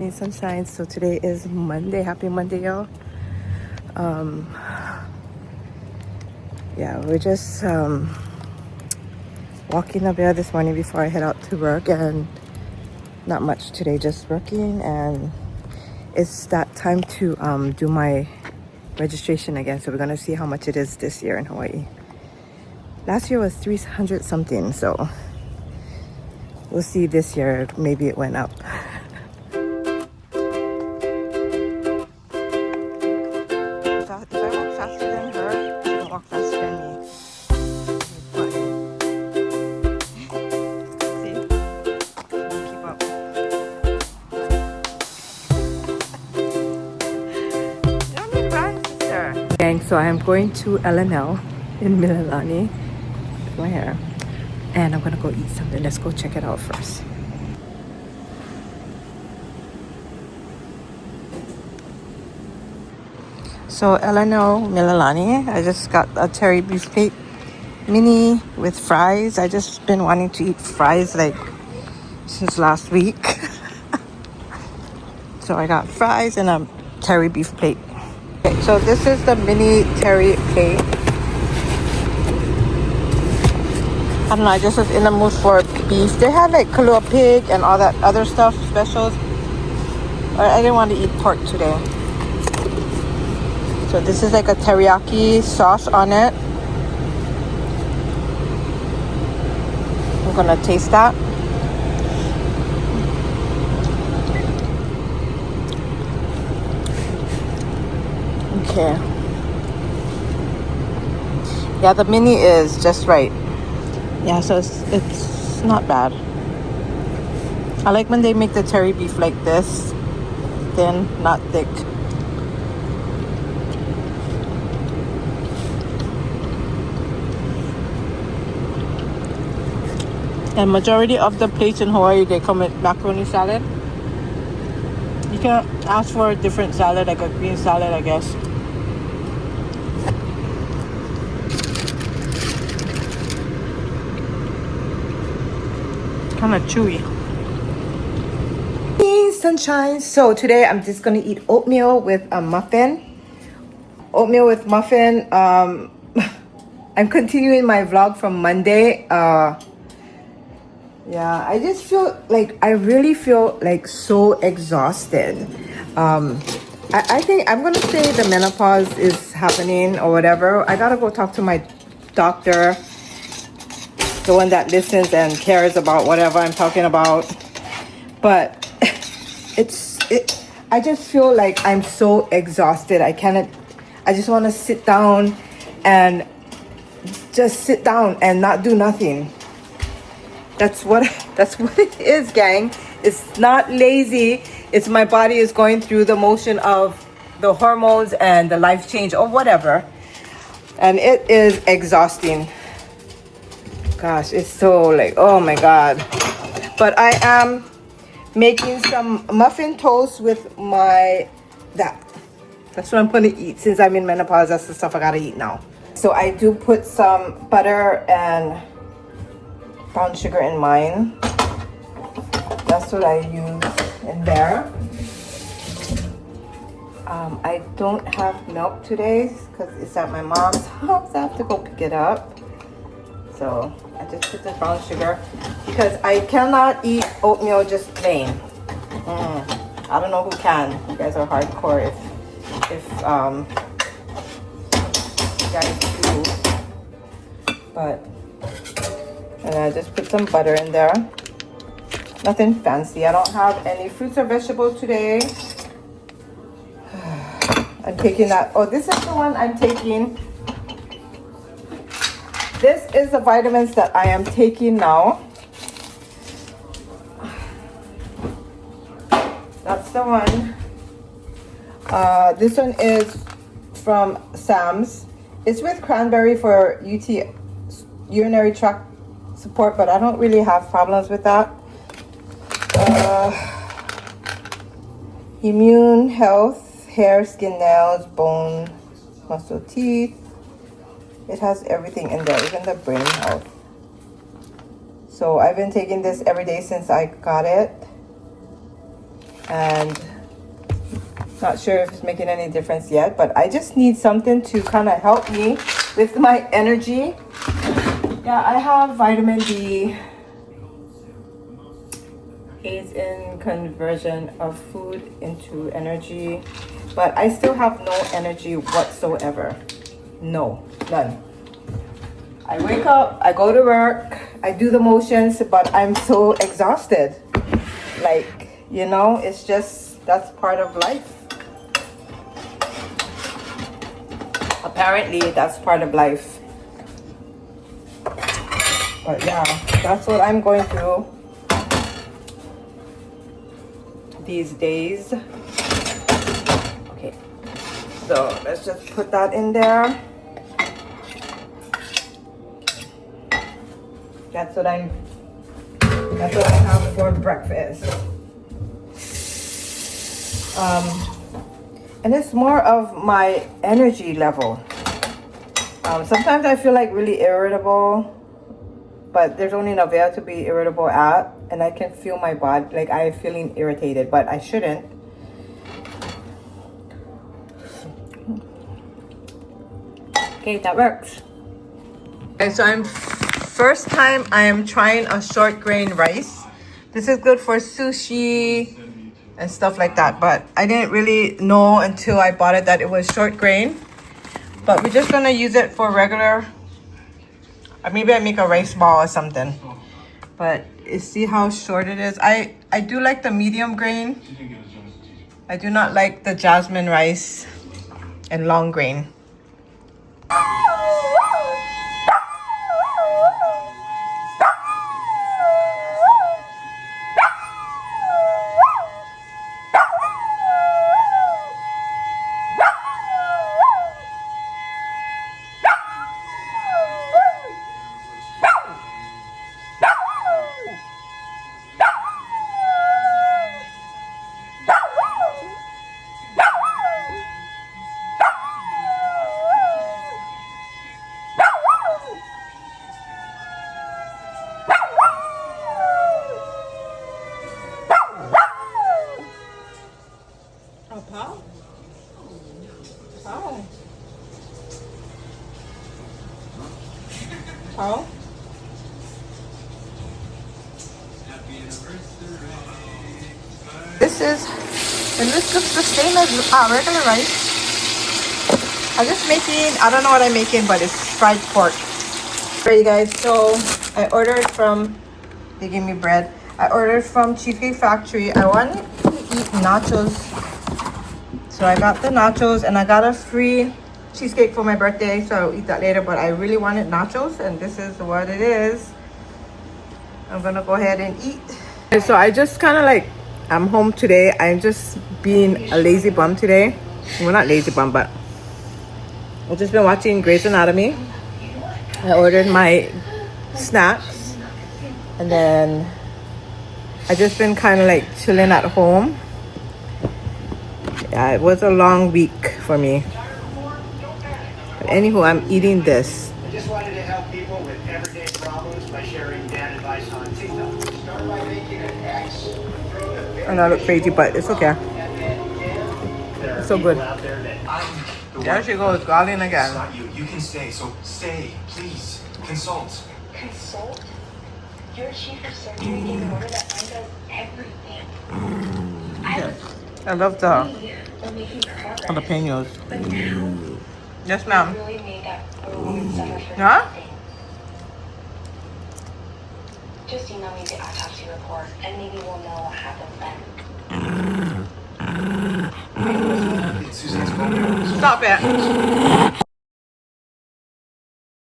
Hey, sunshine. So today is Monday. Happy Monday, y'all. Um, yeah, we're just walking up here this morning before I head out to work, and not much today, just working. And it's that time to do my registration again. So we're gonna see how much it is this year in Hawaii. Last year was 300 something, so we'll see this year. Maybe it went up. If I walk faster than her, she can walk faster than me. See? Keep up. You don't need run, sister. Gang, so I'm going to LnL in Mililani with my hair. And I'm gonna go eat something. Let's go check it out first. So LnL Mililani, I just got a terry beef steak mini with fries. I just been wanting to eat fries like since last week. So I got fries and a terry beef plate. Okay, so this is the mini terry plate. I don't know, I just was in the mood for beef. They had like Kalua pig and all that other stuff, specials. But I didn't want to eat pork today. So this is like a teriyaki sauce on it. I'm gonna taste that. Okay. Yeah, the mini is just right. Yeah, so it's not bad. I like when they make the terry beef like this, thin, not thick. And majority of the plates in Hawaii, they come with macaroni salad. You can ask for a different salad, like a green salad, I guess. Kind of chewy. Hey, sunshine. So today I'm just gonna eat oatmeal with a muffin. Oatmeal with muffin. I'm continuing my vlog from Monday. Yeah, I just feel like I really feel like so exhausted. I think I'm gonna say the menopause is happening or whatever. I gotta go talk to my doctor, the one that listens and cares about whatever I'm talking about. But I just feel like I'm so exhausted. I just want to sit down and just sit down and not do nothing. That's what it is, gang. It's not lazy. It's my body is going through the motion of the hormones and the life change or whatever. And it is exhausting. Gosh, it's so like, oh my God. But I am making some muffin toast with that's what I'm gonna eat since I'm in menopause. That's the stuff I gotta eat now. So I do put some butter and brown sugar in mine. That's what I use in there. I don't have milk today because it's at my mom's house. I have to go pick it up. So I just put the brown sugar because I cannot eat oatmeal just plain. I don't know who can. You guys are hardcore if you guys do. But and I just put some butter in there. Nothing fancy. I don't have any fruits or vegetables today. I'm taking that. Oh, this is the one I'm taking. This is the vitamins that I am taking now. That's the one. This one is from Sam's. It's with cranberry for urinary tract support, but I don't really have problems with that. Immune health, hair, skin, nails, bone, muscle, teeth. It has everything in there, even the brain health. So I've been taking this every day since I got it. and not sure if it's making any difference yet, but I just need something to kind of help me with my energy. Yeah, I have vitamin D. Aids in conversion of food into energy, but I still have no energy whatsoever. No, none. I wake up, I go to work, I do the motions, but I'm so exhausted. Like, you know, it's just, that's part of life. Apparently, that's part of life. But yeah, that's what I'm going through these days. Okay, so let's just put that in there. That's what I have for breakfast. And it's more of my energy level. Sometimes I feel like really irritable, but there's only an avail to be irritable at, and I can feel my body, like I'm feeling irritated, but I shouldn't. Okay, that works. Okay, so first time I am trying a short grain rice. This is good for sushi and stuff like that, but I didn't really know until I bought it that it was short grain. But we're just gonna use it for regular, or maybe I make a rice ball or something. But you see how short it is? I do like the medium grain. I do not like the jasmine rice and long grain. Oh. This is, and this looks the same as regular rice. I'm just making, I don't know what I'm making, but it's fried pork. Alright guys, so I ordered from, they gave me bread. I ordered from Cheesecake Factory. I wanted to eat nachos. So I got the nachos and I got a free cheesecake for my birthday, so I'll eat that later, but I really wanted nachos and this is what it is. I'm gonna go ahead and eat. And so I just kind of like, I'm home today. I'm just being a lazy bum today. Well, not lazy bum, but I've just been watching Grey's Anatomy. I ordered my snacks and then I just been kind of like chilling at home. Yeah, it was a long week for me. But anywho, I'm eating this. I just wanted to help people with everyday problems by sharing dad advice on TikTok. Start by making an X. And I look crazy, but it's okay. It's so good. There she goes, Garland again. Not you. You can stay. So stay, please. Consult. Consult? You're a chief of surgery in order that mine does everything. I love the We're making progress. jalapenos. But now, Yes, ma'am. really made that weird summer for Huh? nothing. Just email me the autopsy report, and maybe we'll know what happens then. Suzanne's phone. Stop it.